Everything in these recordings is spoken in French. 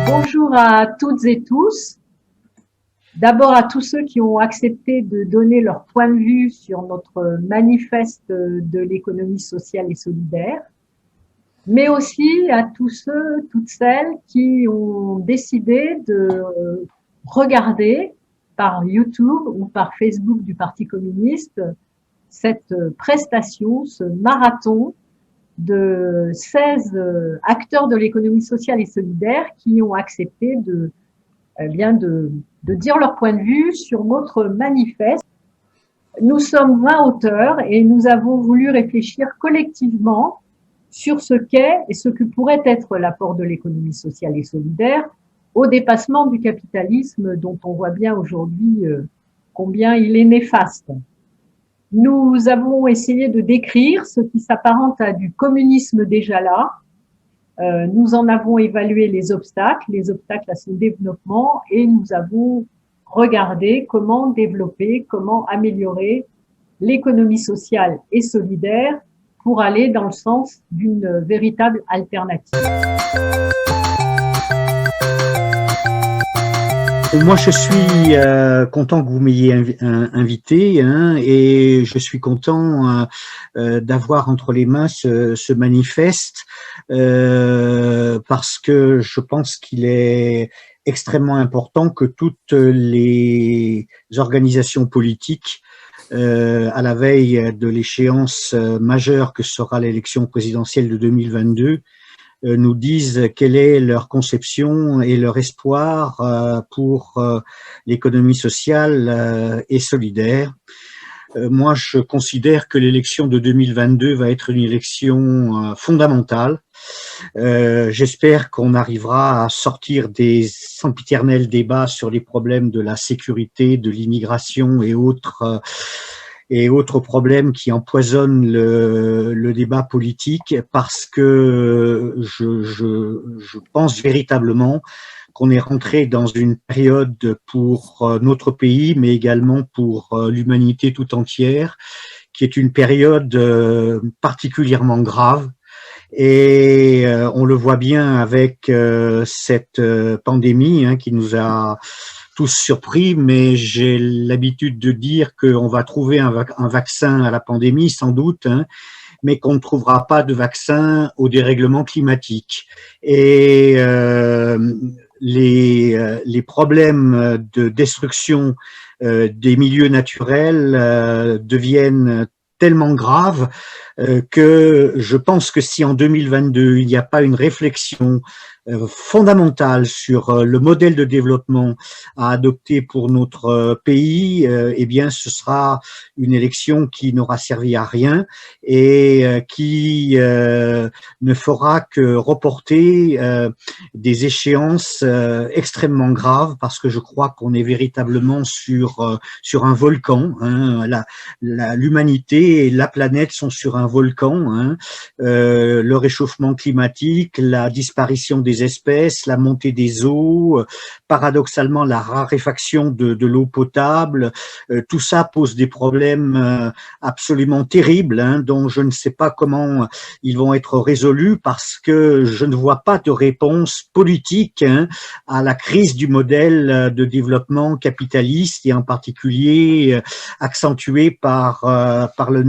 Bonjour à toutes et tous. D'abord à tous ceux qui ont accepté de donner leur point de vue sur notre manifeste de l'économie sociale et solidaire, mais aussi à tous ceux, toutes celles qui ont décidé de regarder par YouTube ou par Facebook du Parti communiste cette prestation, ce marathon de 16 acteurs de l'économie sociale et solidaire qui ont accepté de dire leur point de vue sur notre manifeste. Nous sommes 20 auteurs et nous avons voulu réfléchir collectivement sur ce qu'est et ce que pourrait être l'apport de l'économie sociale et solidaire au dépassement du capitalisme dont on voit bien aujourd'hui combien il est néfaste. Nous avons essayé de décrire ce qui s'apparente à du communisme déjà là. Nous en avons évalué les obstacles à son développement et nous avons regardé comment développer, comment améliorer l'économie sociale et solidaire pour aller dans le sens d'une véritable alternative. Moi, je suis content que vous m'ayez invité, hein, et je suis content d'avoir entre les mains ce manifeste parce que je pense qu'il est extrêmement important que toutes les organisations politiques à la veille de l'échéance majeure que sera l'élection présidentielle de 2022 nous disent quelle est leur conception et leur espoir pour l'économie sociale et solidaire. Moi, je considère que l'élection de 2022 va être une élection fondamentale. J'espère qu'on arrivera à sortir des sempiternels débats sur les problèmes de la sécurité, de l'immigration et autres problèmes qui empoisonnent le débat politique, parce que je pense véritablement qu'on est rentré dans une période pour notre pays, mais également pour l'humanité tout entière, qui est une période particulièrement grave. Et on le voit bien avec cette pandémie qui nous a tous surpris, mais j'ai l'habitude de dire qu'on va trouver un vaccin à la pandémie, sans doute, mais qu'on ne trouvera pas de vaccin au dérèglement climatique. Et les problèmes de destruction des milieux naturels deviennent tellement graves que je pense que si en 2022 il n'y a pas une réflexion fondamentale sur le modèle de développement à adopter pour notre pays, eh bien ce sera une élection qui n'aura servi à rien et qui ne fera que reporter des échéances extrêmement graves, parce que je crois qu'on est véritablement sur un volcan. L'humanité et la planète sont sur un volcan. Le réchauffement climatique, la disparition des espèces, la montée des eaux, paradoxalement la raréfaction de l'eau potable, tout ça pose des problèmes absolument terribles, dont je ne sais pas comment ils vont être résolus, parce que je ne vois pas de réponse politique à la crise du modèle de développement capitaliste, et en particulier accentuée par le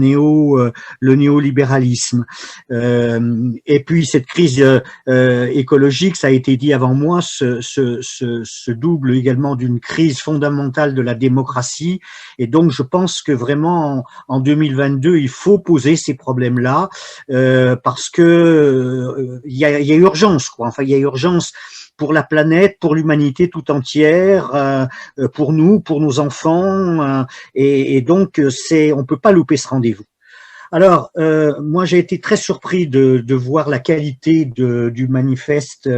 néolibéralisme. Et puis cette crise écologique, ça a été dit avant moi, se double également d'une crise fondamentale de la démocratie. Et donc je pense que vraiment en 2022 il faut poser ces problèmes-là, parce que il y a urgence, quoi. Enfin, il y a urgence pour la planète, pour l'humanité tout entière, pour nous, pour nos enfants, et donc on peut pas louper ce rendez-vous. Alors, moi j'ai été très surpris de voir la qualité du manifeste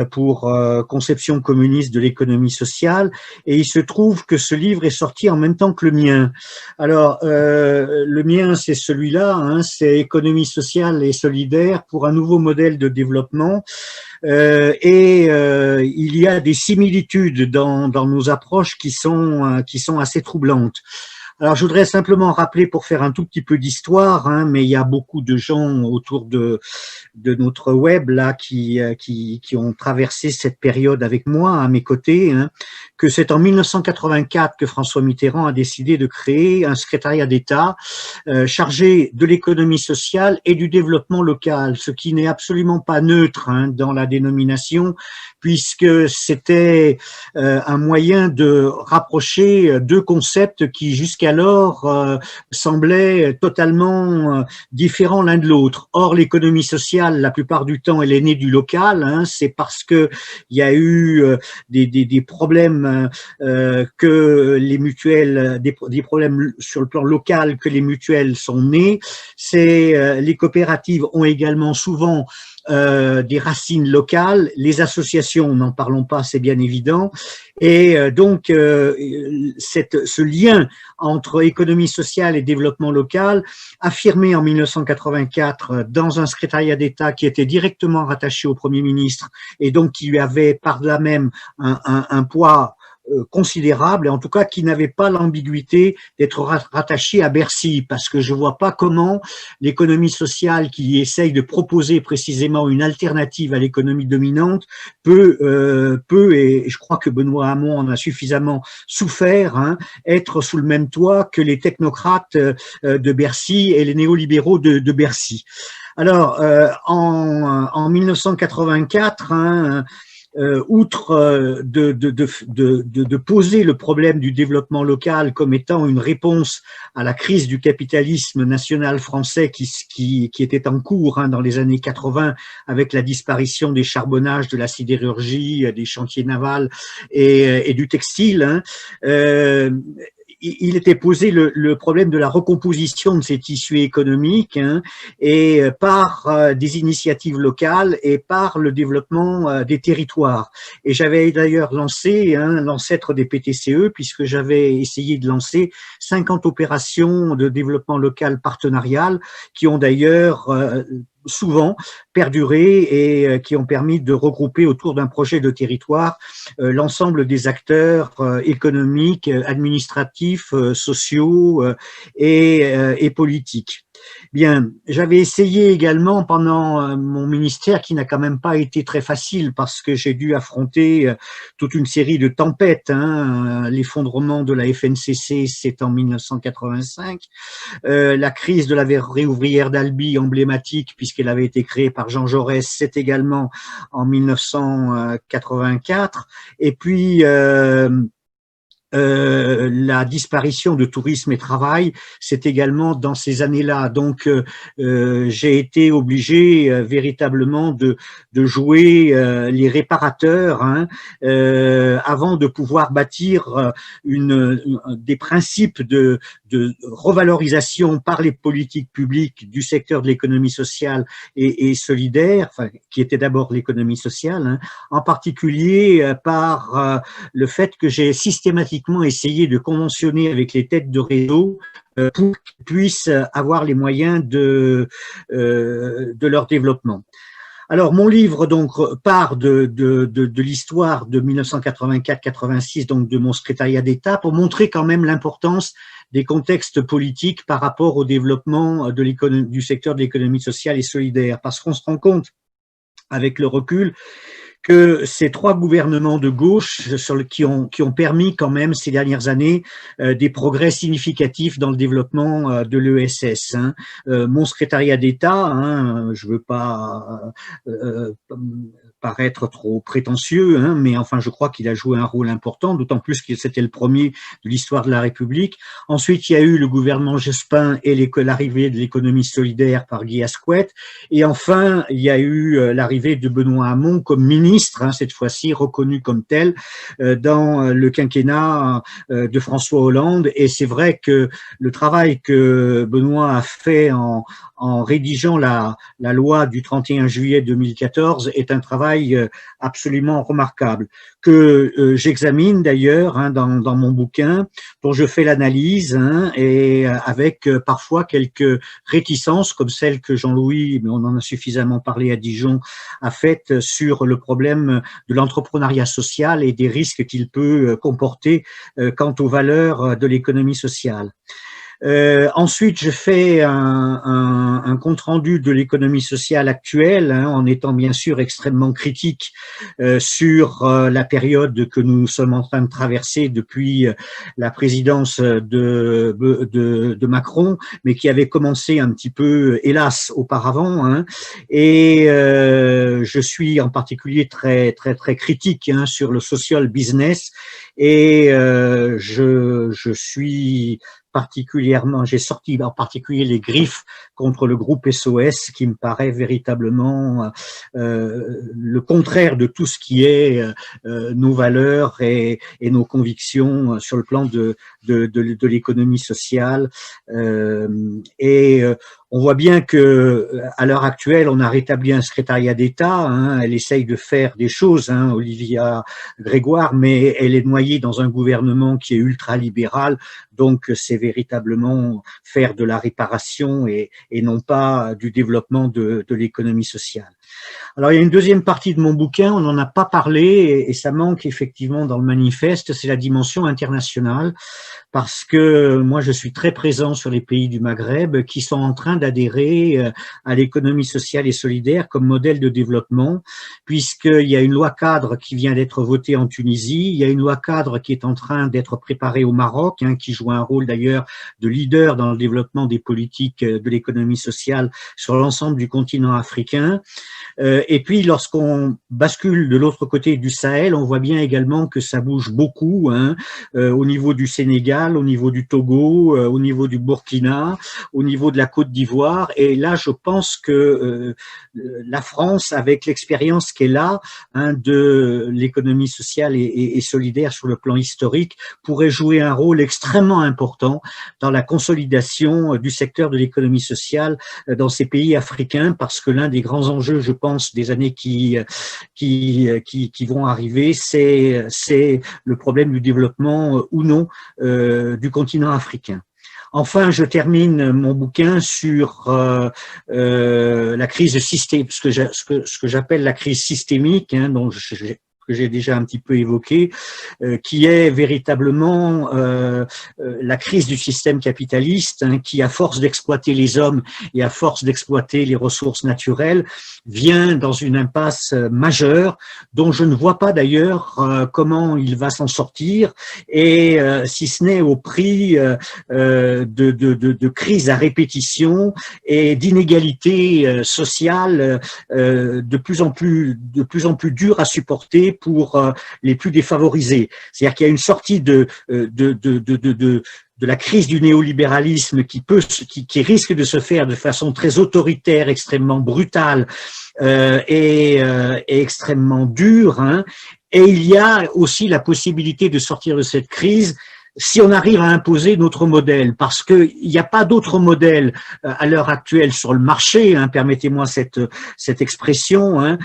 pour conception communiste de l'économie sociale, et il se trouve que ce livre est sorti en même temps que le mien. Alors, le mien c'est celui-là, c'est Économie sociale et solidaire pour un nouveau modèle de développement. Il y a des similitudes dans nos approches qui sont assez troublantes. Alors, je voudrais simplement rappeler, pour faire un tout petit peu d'histoire, hein, mais il y a beaucoup de gens autour de notre web là qui ont traversé cette période avec moi, à mes côtés, hein, que c'est en 1984 que François Mitterrand a décidé de créer un secrétariat d'État chargé de l'économie sociale et du développement local, ce qui n'est absolument pas neutre, hein, dans la dénomination, puisque c'était un moyen de rapprocher deux concepts qui jusqu'alors semblaient totalement différents l'un de l'autre. Or, l'économie sociale, la plupart du temps, elle est née du local, hein, c'est parce que il y a eu des problèmes que les mutuelles, des problèmes sur le plan local que les mutuelles sont nées. Les coopératives ont également souvent des racines locales, les associations, n'en parlons pas, c'est bien évident, et donc ce lien entre économie sociale et développement local, affirmé en 1984 dans un secrétariat d'État qui était directement rattaché au Premier ministre et donc qui lui avait par là même un poids considérable, et en tout cas qui n'avait pas l'ambiguïté d'être rattaché à Bercy, parce que je vois pas comment l'économie sociale qui essaye de proposer précisément une alternative à l'économie dominante peut, et je crois que Benoît Hamon en a suffisamment souffert, hein, être sous le même toit que les technocrates de Bercy et les néolibéraux de Bercy. Alors, en 1984, hein, outre de poser le problème du développement local comme étant une réponse à la crise du capitalisme national français qui était en cours, hein, dans les années 80 avec la disparition des charbonnages, de la sidérurgie, des chantiers navals et du textile, hein, il était posé le problème de la recomposition de ces tissus économiques, hein, et par des initiatives locales et par le développement des territoires. Et j'avais d'ailleurs lancé, hein, l'ancêtre des PTCE, puisque j'avais essayé de lancer 50 opérations de développement local partenarial qui ont d'ailleurs souvent perduré et qui ont permis de regrouper autour d'un projet de territoire l'ensemble des acteurs économiques, administratifs, sociaux et politiques. Bien, j'avais essayé également pendant mon ministère, qui n'a quand même pas été très facile parce que j'ai dû affronter toute une série de tempêtes, hein. L'effondrement de la FNCC, c'est en 1985, la crise de la verrerie ouvrière d'Albi, emblématique puisqu'elle avait été créée par Jean Jaurès, c'est également en 1984, et puis la disparition de Tourisme et Travail, c'est également dans ces années-là. Donc, j'ai été obligé véritablement de jouer les réparateurs, hein, avant de pouvoir bâtir des principes de revalorisation par les politiques publiques du secteur de l'économie sociale et solidaire, enfin, qui était d'abord l'économie sociale, hein, en particulier par le fait que j'ai systématiquement essayer de conventionner avec les têtes de réseau pour qu'ils puissent avoir les moyens de leur développement. Alors, mon livre donc part de l'histoire de 1984-86, donc de mon secrétariat d'État, pour montrer quand même l'importance des contextes politiques par rapport au développement du secteur de l'économie sociale et solidaire, parce qu'on se rend compte avec le recul que ces trois gouvernements de gauche qui ont permis quand même ces dernières années des progrès significatifs dans le développement de l'ESS. Hein. Mon secrétariat d'État, hein, je veux pas paraître trop prétentieux, hein, mais enfin je crois qu'il a joué un rôle important, d'autant plus que c'était le premier de l'histoire de la République. Ensuite, il y a eu le gouvernement Jospin et l'arrivée de l'économie solidaire par Guy Asquette. Et enfin, il y a eu l'arrivée de Benoît Hamon comme ministre, hein, cette fois-ci reconnu comme tel, dans le quinquennat de François Hollande. Et c'est vrai que le travail que Benoît a fait en en rédigeant la loi du 31 juillet 2014 est un travail absolument remarquable, que j'examine d'ailleurs dans mon bouquin, dont je fais l'analyse, et avec parfois quelques réticences, comme celle que Jean-Louis, mais on en a suffisamment parlé à Dijon, a faite sur le problème de l'entrepreneuriat social et des risques qu'il peut comporter quant aux valeurs de l'économie sociale. Ensuite, je fais un compte-rendu de l'économie sociale actuelle, en étant bien sûr extrêmement critique sur la période que nous sommes en train de traverser depuis la présidence de Macron, mais qui avait commencé un petit peu, hélas, auparavant. Et je suis en particulier très critique sur le social business, et je suis particulièrement, j'ai sorti en particulier les griffes contre le groupe SOS, qui me paraît véritablement le contraire de tout ce qui est nos valeurs et nos convictions sur le plan de l'économie sociale. On voit bien que à l'heure actuelle, on a rétabli un secrétariat d'État. Elle essaye de faire des choses, Olivia Grégoire, mais elle est noyée dans un gouvernement qui est ultra-libéral. Donc, c'est véritablement faire de la réparation et non pas du développement de l'économie sociale. Alors, il y a une deuxième partie de mon bouquin, on n'en a pas parlé et ça manque effectivement dans le manifeste, c'est la dimension internationale, parce que moi, je suis très présent sur les pays du Maghreb qui sont en train d'adhérer à l'économie sociale et solidaire comme modèle de développement, puisqu'il y a une loi cadre qui vient d'être votée en Tunisie, il y a une loi cadre qui est en train d'être préparée au Maroc, qui joue un rôle d'ailleurs de leader dans le développement des politiques de l'économie sociale sur l'ensemble du continent africain. Et puis, lorsqu'on bascule de l'autre côté du Sahel, on voit bien également que ça bouge beaucoup au niveau du Sénégal, au niveau du Togo, au niveau du Burkina, au niveau de la Côte d'Ivoire. Et là, je pense que la France, avec l'expérience qu'elle a de l'économie sociale et solidaire sur le plan historique, pourrait jouer un rôle extrêmement important dans la consolidation du secteur de l'économie sociale dans ces pays africains, parce que l'un des grands enjeux, je pense, des années qui vont arriver, c'est le problème du développement ou non du continent africain. Enfin, je termine mon bouquin sur la crise systémique, ce que j'appelle la crise systémique, dont que j'ai déjà un petit peu évoqué, qui est véritablement la crise du système capitaliste, qui, à force d'exploiter les hommes et à force d'exploiter les ressources naturelles, vient dans une impasse majeure, dont je ne vois pas d'ailleurs comment il va s'en sortir, et si ce n'est au prix de crises à répétition et d'inégalités sociales de plus en plus dures à supporter pour les plus défavorisés. C'est-à-dire qu'il y a une sortie de la crise du néolibéralisme qui risque de se faire de façon très autoritaire, extrêmement brutale et extrêmement dure. Et il y a aussi la possibilité de sortir de cette crise si on arrive à imposer notre modèle, parce qu'il n'y a pas d'autre modèle à l'heure actuelle sur le marché, permettez-moi cette expression,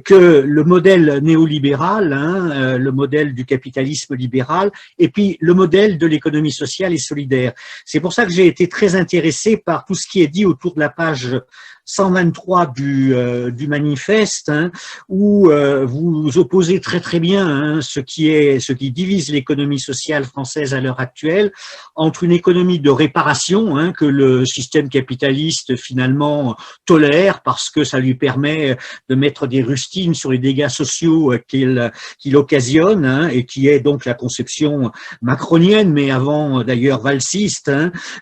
que le modèle néolibéral, le modèle du capitalisme libéral, et puis le modèle de l'économie sociale et solidaire. C'est pour ça que j'ai été très intéressé par tout ce qui est dit autour de la page 123 du manifeste, où vous opposez très bien ce qui divise l'économie sociale française à l'heure actuelle entre une économie de réparation que le système capitaliste finalement tolère parce que ça lui permet de mettre des rustines sur les dégâts sociaux qu'il occasionne, et qui est donc la conception macronienne, mais avant d'ailleurs valsiste,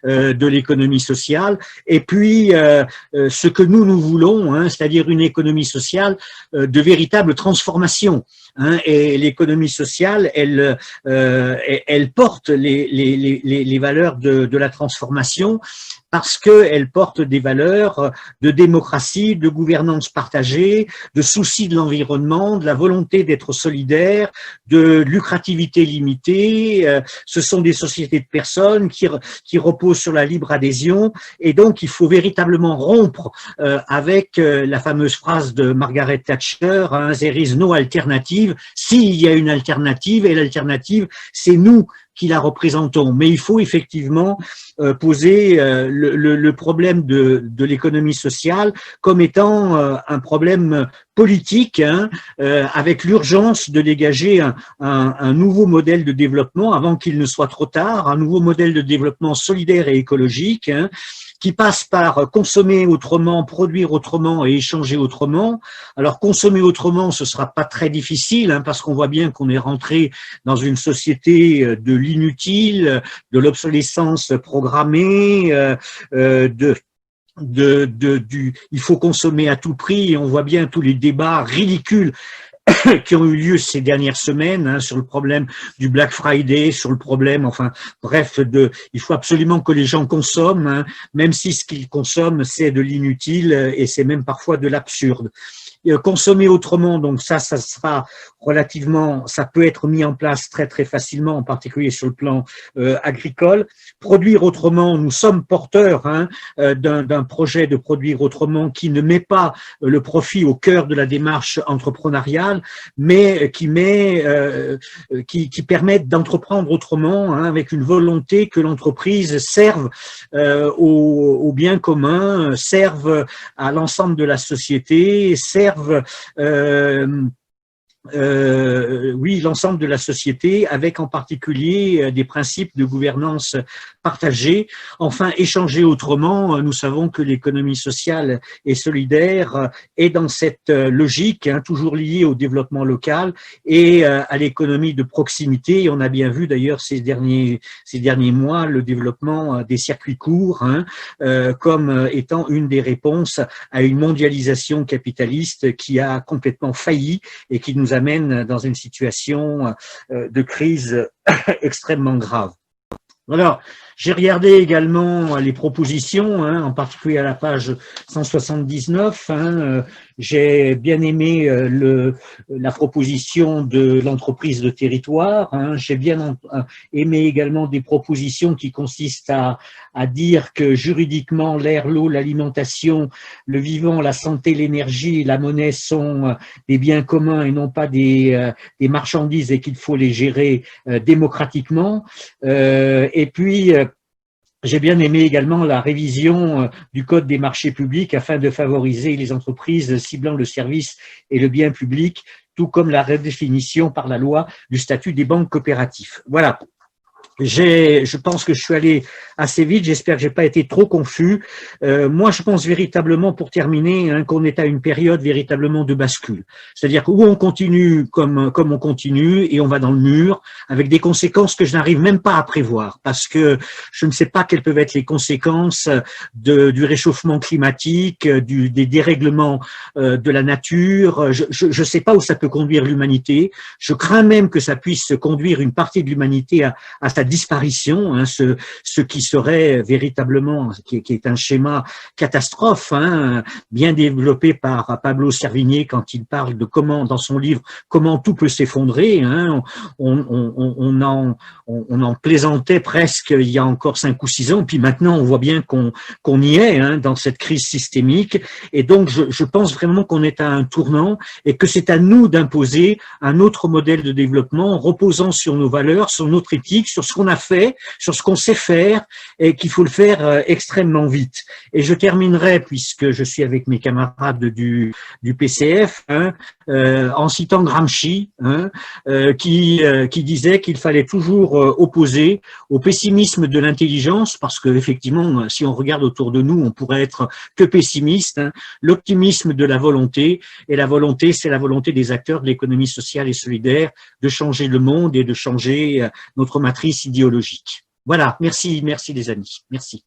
de l'économie sociale. Et puis ce que nous voulons, c'est-à-dire une économie sociale de véritable transformation. Et l'économie sociale, elle porte les valeurs de la transformation, parce qu'elles portent des valeurs de démocratie, de gouvernance partagée, de souci de l'environnement, de la volonté d'être solidaire, de lucrativité limitée. Ce sont des sociétés de personnes qui reposent sur la libre adhésion, et donc il faut véritablement rompre avec la fameuse phrase de Margaret Thatcher, hein, « There is no alternative », s'il y a une alternative, et l'alternative, c'est nous qui la représentons. Mais il faut effectivement poser le problème de l'économie sociale comme étant un problème politique, hein, avec l'urgence de dégager un nouveau modèle de développement avant qu'il ne soit trop tard, un nouveau modèle de développement solidaire et écologique, hein, qui passe par consommer autrement, produire autrement et échanger autrement. Alors consommer autrement, ce sera pas très difficile, hein, parce qu'on voit bien qu'on est rentré dans une société de l'inutile, de l'obsolescence programmée, il faut consommer à tout prix, et on voit bien tous les débats ridicules qui ont eu lieu ces dernières semaines, hein, sur le problème du Black Friday, sur le problème, enfin bref, il faut absolument que les gens consomment, hein, même si ce qu'ils consomment c'est de l'inutile et c'est même parfois de l'absurde. Consommer autrement, donc ça sera relativement, ça peut être mis en place très très facilement, en particulier sur le plan agricole. Produire autrement, nous sommes porteurs, hein, d'un projet de produire autrement qui ne met pas le profit au cœur de la démarche entrepreneuriale, mais qui permet d'entreprendre autrement, hein, avec une volonté que l'entreprise serve au bien commun, serve à l'ensemble de la société, serve oui, l'ensemble de la société, avec en particulier des principes de gouvernance partagée. Enfin, échanger autrement, nous savons que l'économie sociale et solidaire est dans cette logique, hein, toujours liée au développement local et à l'économie de proximité. Et on a bien vu d'ailleurs ces derniers mois le développement des circuits courts, hein, comme étant une des réponses à une mondialisation capitaliste qui a complètement failli et qui nous amène dans une situation de crise extrêmement grave. Alors, j'ai regardé également les propositions, hein, en particulier à la page 179. Hein, j'ai bien aimé la proposition de l'entreprise de territoire. Hein, j'ai bien aimé également des propositions qui consistent à dire que juridiquement, l'air, l'eau, l'alimentation, le vivant, la santé, l'énergie, la monnaie sont des biens communs et non pas des marchandises, et qu'il faut les gérer démocratiquement. Et puis, j'ai bien aimé également la révision du Code des marchés publics afin de favoriser les entreprises ciblant le service et le bien public, tout comme la redéfinition par la loi du statut des banques coopératives. Voilà. Je pense que je suis allé assez vite, j'espère que j'ai pas été trop confus. Moi, je pense véritablement, pour terminer, hein, qu'on est à une période véritablement de bascule. C'est-à-dire que où on continue comme on continue et on va dans le mur, avec des conséquences que je n'arrive même pas à prévoir, parce que je ne sais pas quelles peuvent être les conséquences du réchauffement climatique, des dérèglements de la nature. Je sais pas où ça peut conduire l'humanité. Je crains même que ça puisse conduire une partie de l'humanité à sa disparition, hein, ce qui serait véritablement, qui est un schéma catastrophe, hein, bien développé par Pablo Servigne quand il parle de comment, dans son livre, comment tout peut s'effondrer. Hein, on en plaisantait presque il y a encore 5 ou 6 ans, puis maintenant on voit bien qu'on y est, hein, dans cette crise systémique. Et donc je pense vraiment qu'on est à un tournant et que c'est à nous d'imposer un autre modèle de développement reposant sur nos valeurs, sur notre éthique, sur ce qu'on a fait, sur ce qu'on sait faire, et qu'il faut le faire extrêmement vite. Et je terminerai, puisque je suis avec mes camarades du PCF, hein, en citant Gramsci, hein, qui disait qu'il fallait toujours opposer au pessimisme de l'intelligence, parce que effectivement, si on regarde autour de nous, on pourrait être que pessimiste, hein, l'optimisme de la volonté, et la volonté, c'est la volonté des acteurs de l'économie sociale et solidaire de changer le monde et de changer notre matrice idéologique. Voilà, merci les amis, merci.